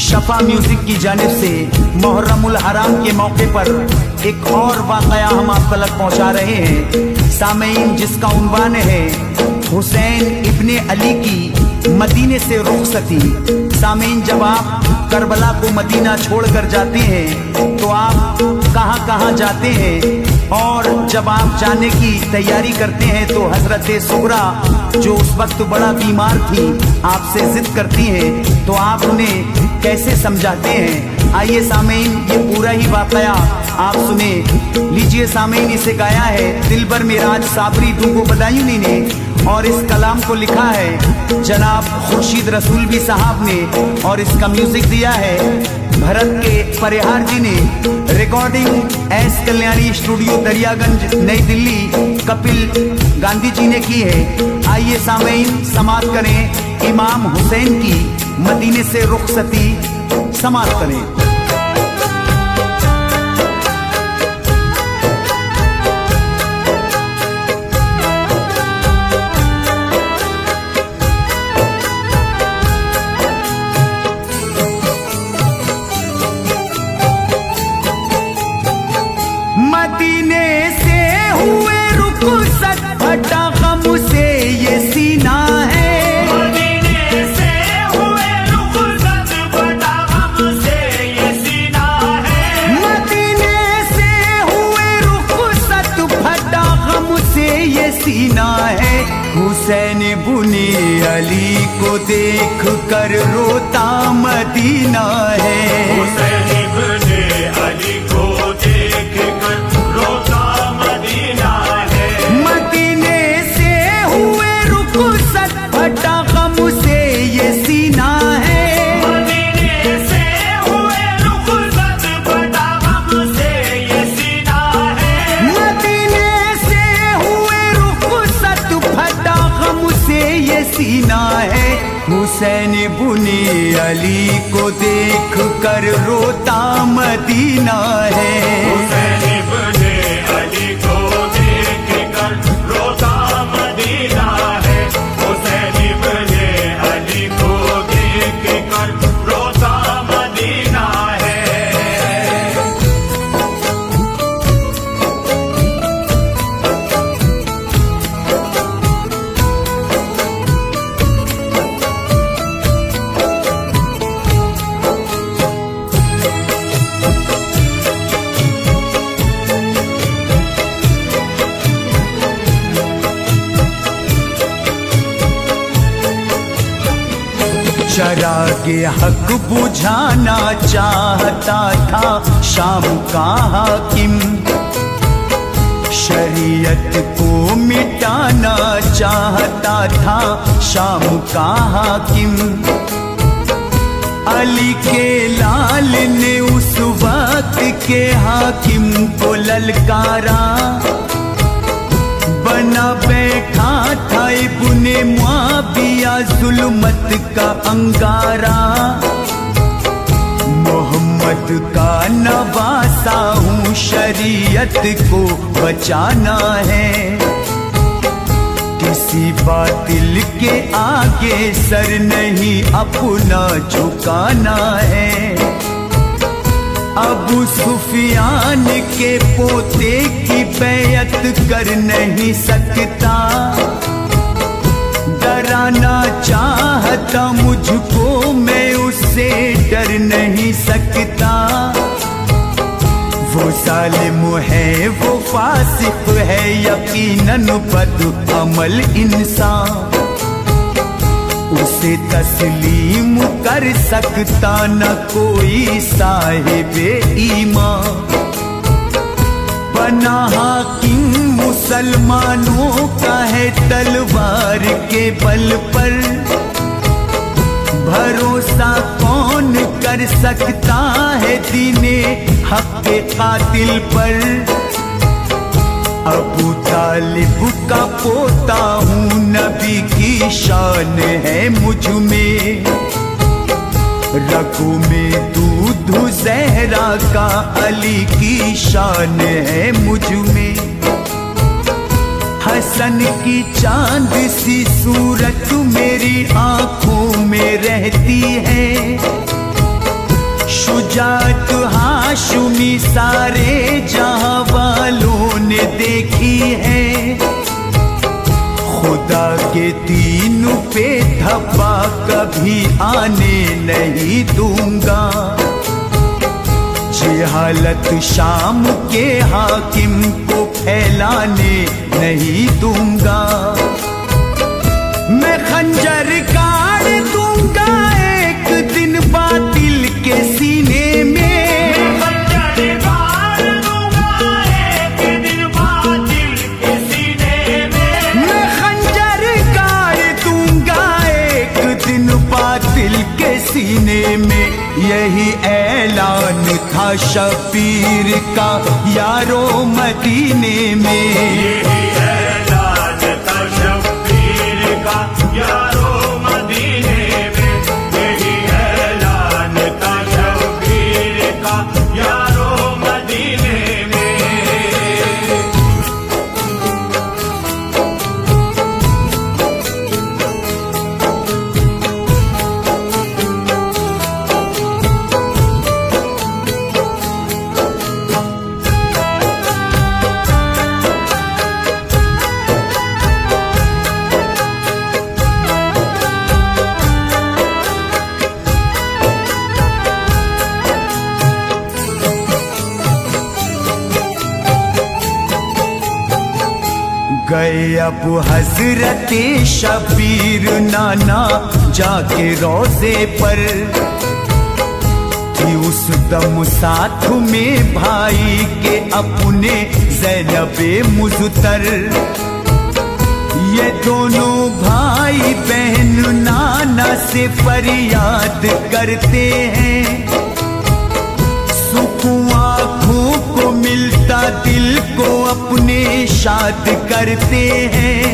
शफा music की जानिब से मुहर्रमुल हराम के मौके पर एक और वाक़या हम आप तक पहुंचा रहे हैं सामीन, जिसका उन्वान है हुसैन इब्ने अली की मदीने से रुखसती। सामीन, जब आप करबला को मदीना छोड़कर जाते हैं तो आप कहाँ कहाँ जाते हैं, और जब आप जाने की तैयारी करते हैं तो हजरत सुगरा जो उस वक्त बड़ा बीमार थी आपसे जिद करती हैं, तो आप उन्हें कैसे समझाते हैं? आइए सामीन, ये पूरा ही वाक़या आप सुने लीजिए। सामीन, इसे गाया है दिलबर मिराज साबरी डूंगो बदायूनी ने, और इस कलाम को लिखा है जनाब खुर्शीद रसूलवी साहब ने, और इसका म्यूजिक दिया है भरत के परिहार जी ने। Recording S Kalyani studio Daryaganj नई दिल्ली कपिल गांधी जी ने की है। आइए सामीन, समाअत करें इमाम हुसैन की मदीने से रुखसती, समाअत करें। मदीने से हुए रुखसत फटा गम से ये सीना है, मदीने से हुए रुखसत फटा गम से ये सीना है, मदीने से हुए रुखसत फटा गम से ये सीना है। हुसैन बुने अली को देख कर रोता मदीना है, हुसैन इब्ने अली को देख कर रोता मदीना है, मदीने से हुए रुखसत फटा गम से ये सीना है, मदीने से हुए रुखसत फटा गम से ये सीना है, मदीने से हुए रुखसत फटा गम से ये सीना है। हुसैन बुने अली को देख कर रोता मदीना है, हुसैन इब्ने अली को देख कर रोता मदीना है, हुसैन इब्ने अली को देख कर रोता मदीना है। चरागे हक बुझाना चाहता था शाम का हाकिम, शरीयत को मिटाना चाहता था शाम का हाकिम। अली के लाल ने उस वक्त के हाकिम को ललकारा, बना बैठा था इब्ने मुआविया जुल्मत का अंगारा। मोहम्मद का नवासा हूँ, शरीयत को बचाना है, किसी बातिल के आगे सर नहीं अपना झुकाना है। अबू सुफियान के पोते की बैयत कर नहीं सकता, डराना चाहता मुझको मैं उससे डर नहीं सकता। वो जालिम है वो फासिक है यकीनन बद अमल इंसान, उसे तस्लीम कर सकता न कोई साहिबे ईमान। बना हाकिम मुसलमानों का है तलवार के बल पर, भरोसा कौन कर सकता है दीने हक के कातिल पर। अबू तालिब का पोता हूँ, नबी की शान है मुझ में, रगों में दूध ज़हरा का अली की शान है मुझ में। हसन की चांद सी सूरत मेरी आंखों में रहती है, जात हाशुमी सारे जहां वालों ने देखी है। खुदा के दीन पे धब्बा कभी आने नहीं दूंगा। जहालत शाम के हाकिम को फैलाने नहीं दूंगा। मैं खंजर गाड़ दूंगा एक दिन बातिल के सीने में। खंजर गाड़ दूंगा एक दिन बातिल के सीने में। मैं खंजर गाड़ दूंगा एक दिन बातिल के सीने में। यही ऐलान था शबीर का यारो मदीने में। यही ऐलान था शबीर का यारो मदीने में। यही ऐलान था शबीर का यारो मदीने में। गए अब हजरत शबीर नाना जाके रोजे पर। थी उस दम साथ में भाई के अपने ज़ैनबे मुज़तर। ये दोनों भाई बहन नाना से फरियाद करते हैं। सुकून आँखों को मिलता दिल को अपने शाद करते हैं।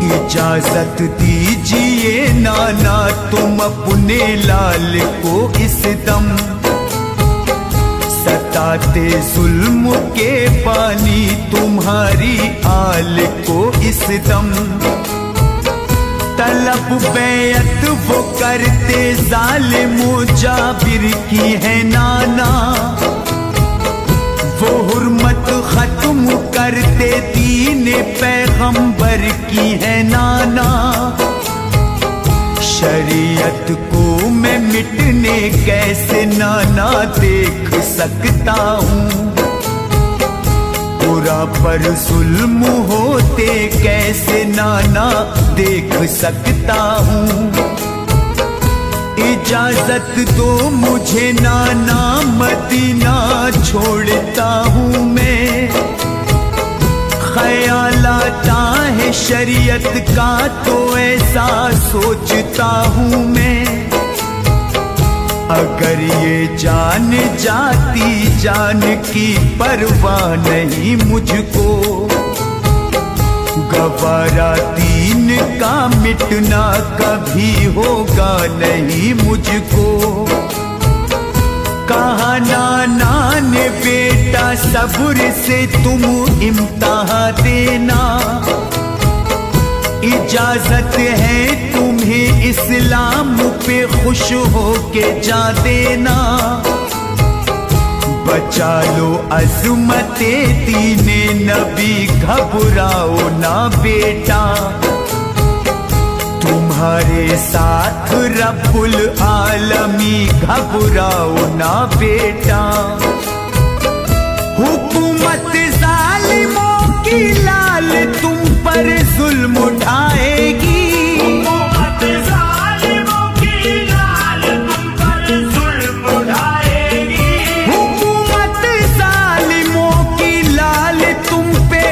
इजाजत दीजिए नाना तुम अपने लाल को इस दम। सताते जुल्म के पानी तुम्हारी आल को इस दम। तलब बैत वो करते जालिमो जाबिर की है नाना। वो हुर्मत खत्म करते दीन पैगंबर की है नाना। शरीयत को मैं मिटने कैसे नाना देख सकता हूँ। बुरा पर जुल्म होते कैसे नाना देख सकता हूँ। इजाजत दो मुझे नाना मदीना छोड़ता हूँ मैं। ख्याल आता है शरीयत का तो ऐसा सोचता हूँ मैं। अगर ये जान जाती जान की परवाह नहीं मुझको। गवारा दीन का मिटना कभी होगा नहीं मुझको। कहा नाना ने बेटा सब्र से तुम इम्तिहान देना। इजाजत है तुम्हें इस्लाम पे खुश हो के जा देना। बचा लो अज़मते दीने नबी घबराओ ना बेटा। तुम्हारे साथ रब्बुल आलमी घबराओ ना बेटा। हुकूमत जालिमों की लाल तुम पर जुल्म उठाएगी। हुकूमत जालिमों की लाल तुम पर जुल्म उठाएगी। हुकूमत जालिमों की लाल तुम पे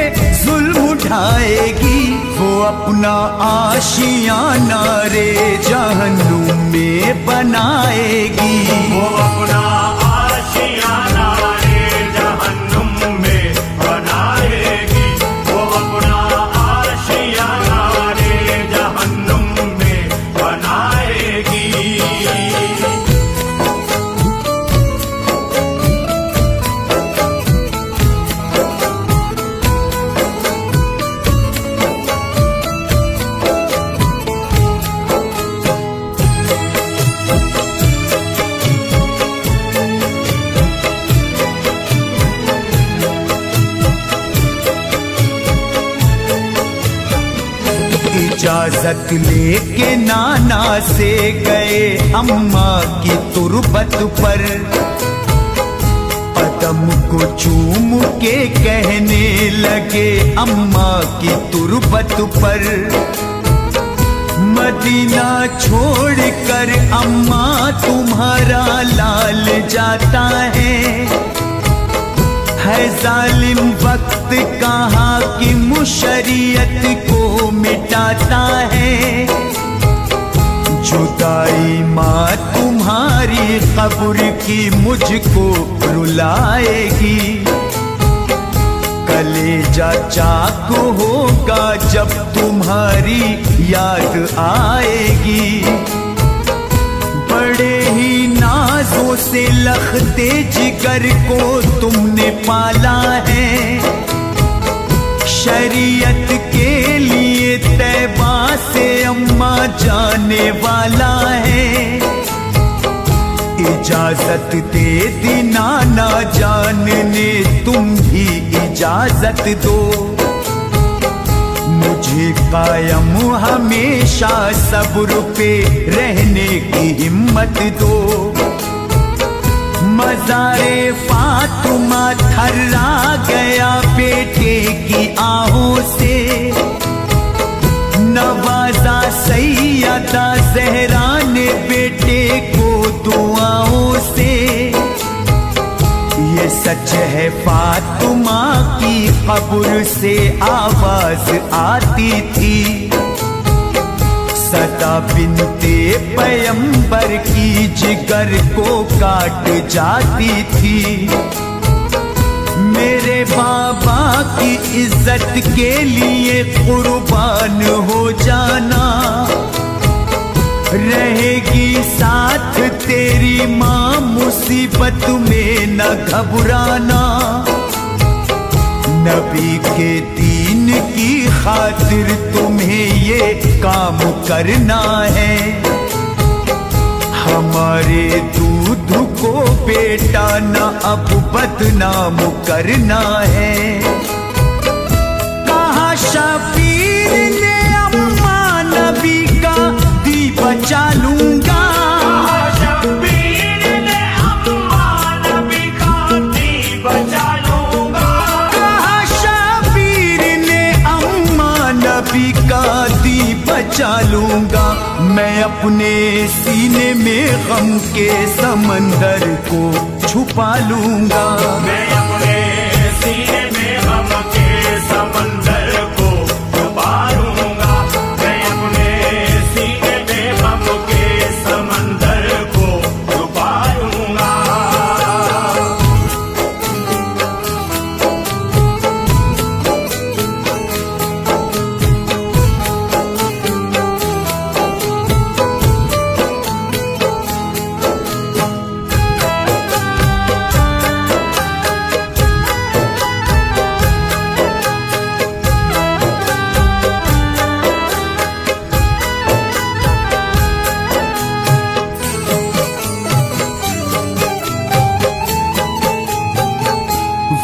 जुल्म उठाएगी। वो अपना आशियाना रे जहन्नुम में बनाएगी। वो अपना आशियाना रे जहन्नुम में बनाएगी। वो अपना आशियाना रे जहन्नुम में बनाएगी। इजाजत लेके नाना से गए अम्मा की तुरबत पर, कदम को चूम के कहने लगे अम्मा की तुरबत पर, मदीना छोड़कर अम्मा तुम्हारा लाल जाता है जालिम वक्त कहाँ की मुशरियत को मिटाता है। जुदाई माँ तुम्हारी कब्र की मुझको रुलाएगी, कलेजा चाक होगा जब तुम्हारी याद आएगी। बड़े ही नाजों से लखते जिगर को तुमने पाला है, शरीयत के लिए तैबा से अम्मा जाने वाला है। इजाजत दे दी नाना जानने तुम भी इजाजत दो, मुझे कायम हमेशा सब्र पे रहने की हिम्मत दो। मज़ारे फातिमा थर्रा गया बेटे की आहों से, नवाजा सैयदा ज़हरा ने बेटे को दुआओं से। ये सच है फातिमा की कब्र से आवाज आती थी, सदा बिनते पैगंबर की जिगर को काट जाती थी। मेरे बाबा की इज्जत के लिए कुर्बान हो जाना, रहेगी साथ तेरी माँ मुसीबत में न घबराना। नबी के दीन की खातिर तुम्हें ये काम करना है, हमारे दूध को बेटा न अब बदनाम करना है। कहा शबीर ने अम्मा नबी का दी बचा लूंगा, शब्बीर ने अम्मा नबी का दी बचा लूंगा। कहा शबीर ने अम्मा नबी का दी बचा लूंगा। मैं अपने सीने में गम के समंदर को छुपा लूंगा, मैं अपने सीने में गम के समंदर को छुपा लूंगा, मैं अपने सीने में गम के समंदर को छुपा लूंगा।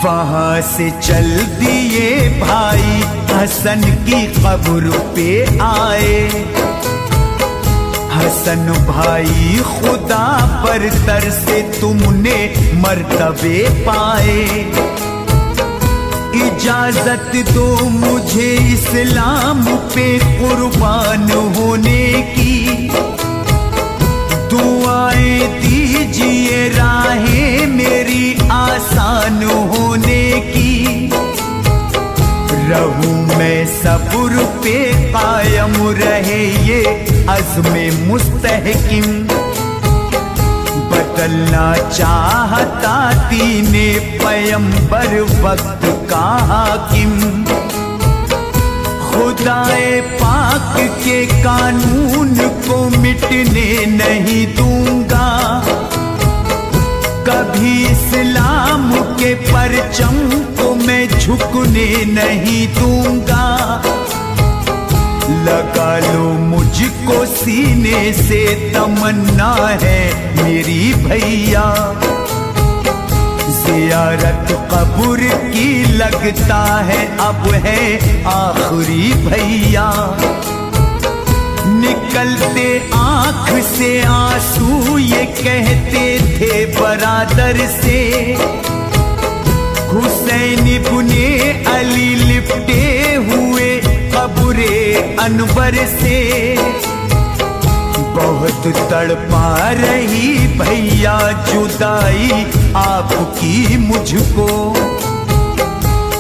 वहां से चल दिए भाई हसन की कब्र पे आए। हसन भाई खुदा पर तरसे तुमने मर्तबे पाए, इजाजत दो मुझे इस्लाम पे कुर्बान होने की। दुआएं दीजिए राहें मेरी आसान होने की। रहूं मैं सब्र पे कायम रहे ये अज़्म मुस्तहकिम। बदलना चाहता दीने पैगंबर वक्त का हाकिम। खुदाए पाक के कानून को मिटने नहीं दूंगा, कभी इस्लाम के परचम को मैं झुकने नहीं दूंगा। लगा लो मुझको सीने से तमन्ना है मेरी भैया। ज़ियारत कब्र की लगता है अब है आखिरी भैया। निकलते आंख से आंसू ये कहते थे बरादर से, हुसैन इब्ने अली लिपटे हुए कब्रे अनवर से। बहुत तड़पा रही भैया जुदाई आपकी मुझको,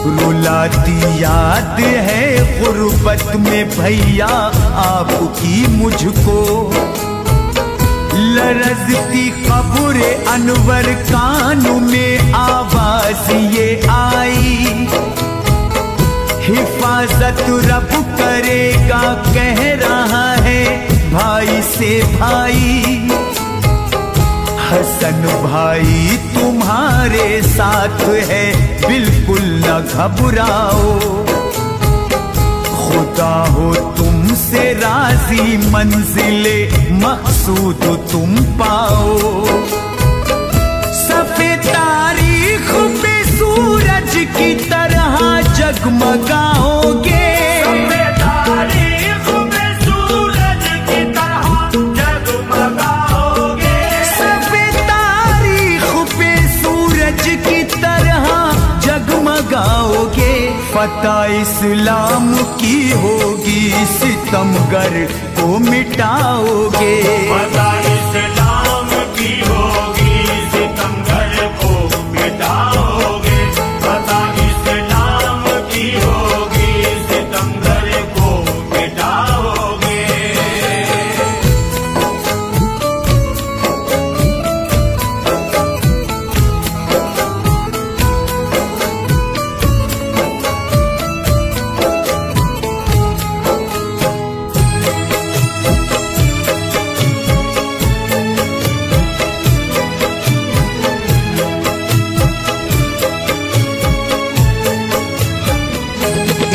रुलाती याद है गुर्बत में भैया आपकी मुझको। लरजती कब्र अनवर कानों में आवाज ये आई, हिफाजत रब करेगा कह रहा है भाई से भाई। हसन भाई तुम्हारे साथ है बिल्कुल न घबराओ, खुदा हो तुमसे राजी मंजिले मकसूद तुम पाओ। सफेद तारीख पे सूरज की तरह जगमगाओगे, सफेद तारीख पे सूरज की तरह जगमगाओगे, सफेद तारीख पे सूरज की तरह जगमगाओगे। फतह इस्लाम की होगी सितमगर को मिटाओगे, फतह इस्लाम की होगी सितमगर को मिटाओगे, फतह इस्लाम की होगी सितमगर को मिटाओगे।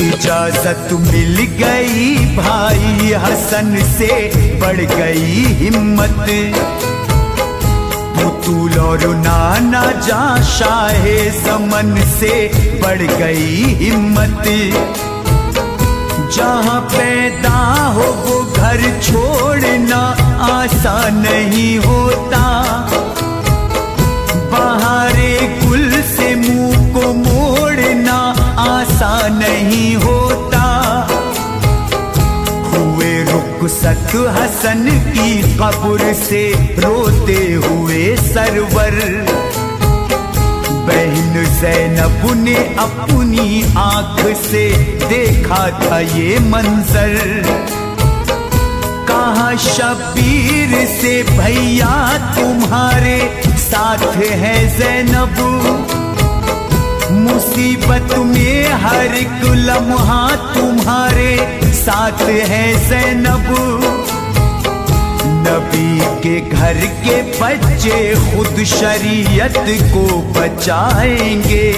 इजाजत मिल गई भाई हसन से बढ़ गई हिम्मत, पुतुल और नाना जा शाहे समन से बढ़ गई हिम्मत। जहाँ पैदा हो वो घर छोड़ना आसान नहीं होता, बहारे गुल से मुंह को मोड़ना आसान नहीं होता। हुए रुखसत हसन की कब्र से रोते हुए सरवर, बहन ज़ैनब ने अपनी आंख से देखा था ये मंजर। कहा शबीर से भैया तुम्हारे साथ है ज़ैनब, मुसीबत में हर एक लम्हा तुम्हारे साथ है ज़ैनब। नबी के घर के बच्चे खुद शरीयत को बचाएंगे,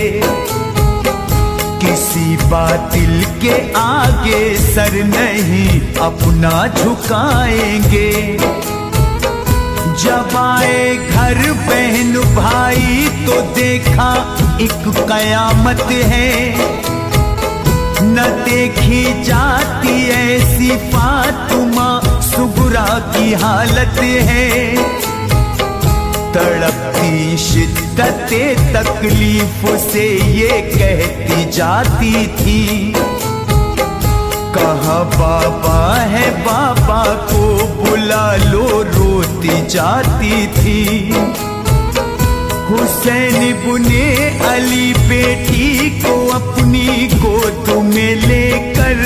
किसी बातिल के आगे सर नहीं अपना झुकाएंगे। जब आए घर बहन भाई तो देखा एक कयामत है, न देखी जाती ऐसी फातिमा सुगरा की हालत है। तड़पती शिद्दते तकलीफ से ये कहती जाती थी, कहा बाबा है बाबा को बुला लो रोती जाती थी। हुसैन इब्ने अली बेटी को अपनी गोद में लेकर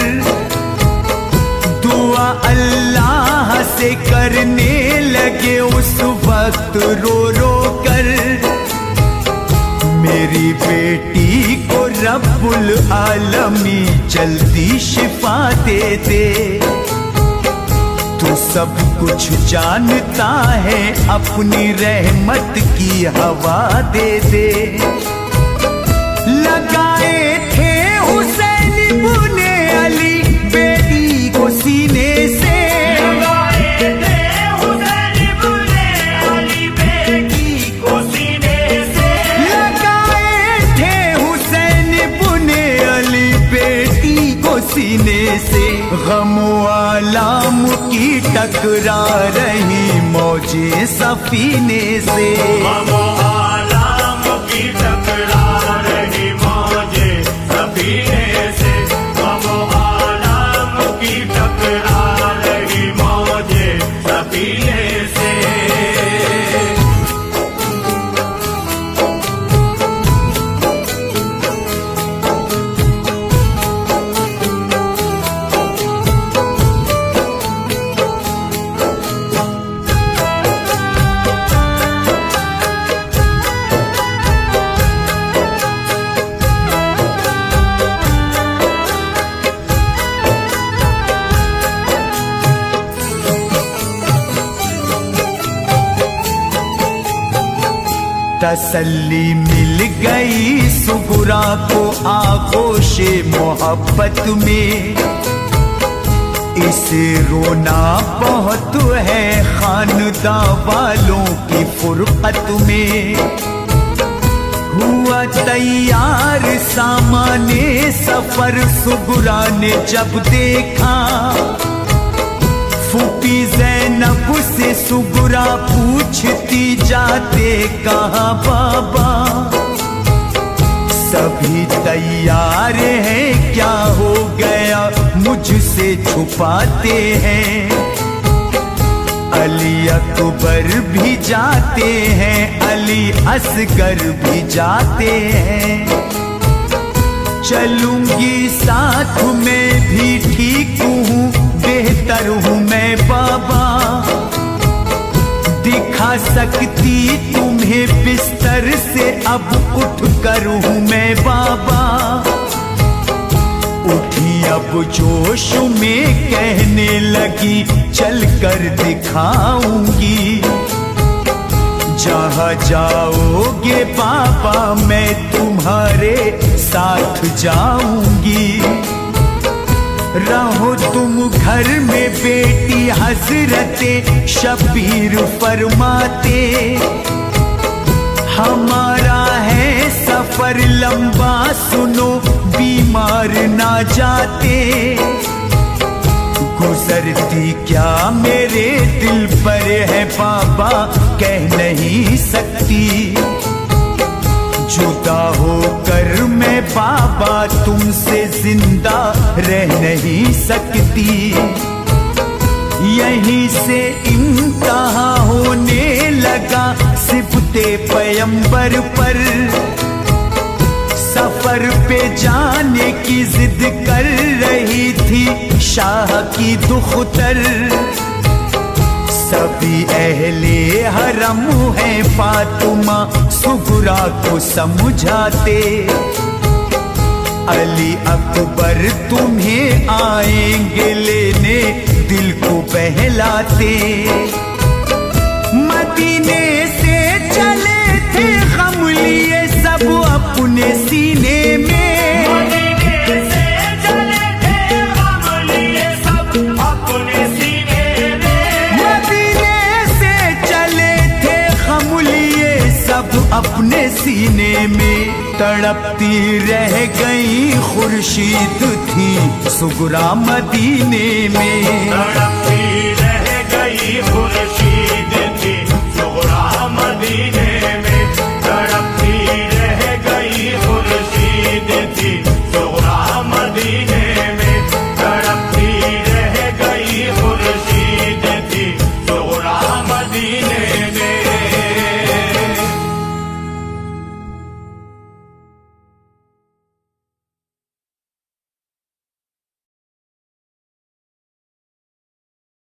दुआ अल्लाह से करने लगे उस वक्त रो रो कर। मेरी बेटी को रब्बुल आलमी जल्दी शिफा दे दे, तू सब कुछ जानता है अपनी रहमत की हवा दे दे। लगाए थे हुसैन इब्ने अली बेटी को सीने से, लगाए थे हुसैन इब्ने अली बेटी को सीने से, लगाए थे हुसैन इब्ने अली बेटी को सीने से। गम आलाम की टकरा रही मौजे सफीने से। ममो आलम की टकरा रही मौजे सफीने से। ममो आलम की टकरा रही मौजे सफीने से। तसल्ली मिल गई सुगुरा को आगोशे मोहब्बत में। इसे रोना बहुत है खानदां वालों की फुरकत में। हुआ तैयार सामाने सफर सुगुरा ने जब देखा। फूफी ज़ैनब से सुगुरा पूछती जाते कहाँ बाबा। सभी तैयार हैं क्या हो गया मुझसे छुपाते हैं। अली अकबर भी जाते हैं अली असगर भी जाते हैं। चलूंगी साथ में भी ठीक हूँ बेहतर हूँ मैं बाबा। दिखा सकती तुम्हें बिस्तर से अब उठ कर हूँ मैं बाबा। उठी अब जोश में कहने लगी चल कर दिखाऊंगी। जहाँ जाओगे बाबा मैं तुम्हारे साथ जाऊंगी। रहो तुम घर में बेटी हजरते शबीर फरमाते। हमारा है सफर लंबा सुनो बीमार ना जाते। गुजरती क्या मेरे दिल पर है बाबा कह नहीं सकती। जुदा होकर मैं बाबा तुमसे जिंदा रह नहीं सकती। यहीं से इम्तिहान होने लगा सिफते पैगंबर पर। सफर पे जाने की जिद कर रही थी शाह की दुख्तर। सभी अहले हरम है फातिमा सुगरा को समझाते। अली अकबर तुम्हें आएंगे लेने दिल को बहलाते। मदीने से चले थे गम लिए सब अपने सीने में। मदीने से चले थे गम लिए सब अपने सीने में। मदीने से चले थे गम लिए सब अपने सीने में। तड़पती रह गई खुर्शीद थी सुगरा मदीने में। तड़पती रह गई खुर्शीद थी सुगरा मदीने में। तड़पती रह गई खुर्शीद थी सुगरा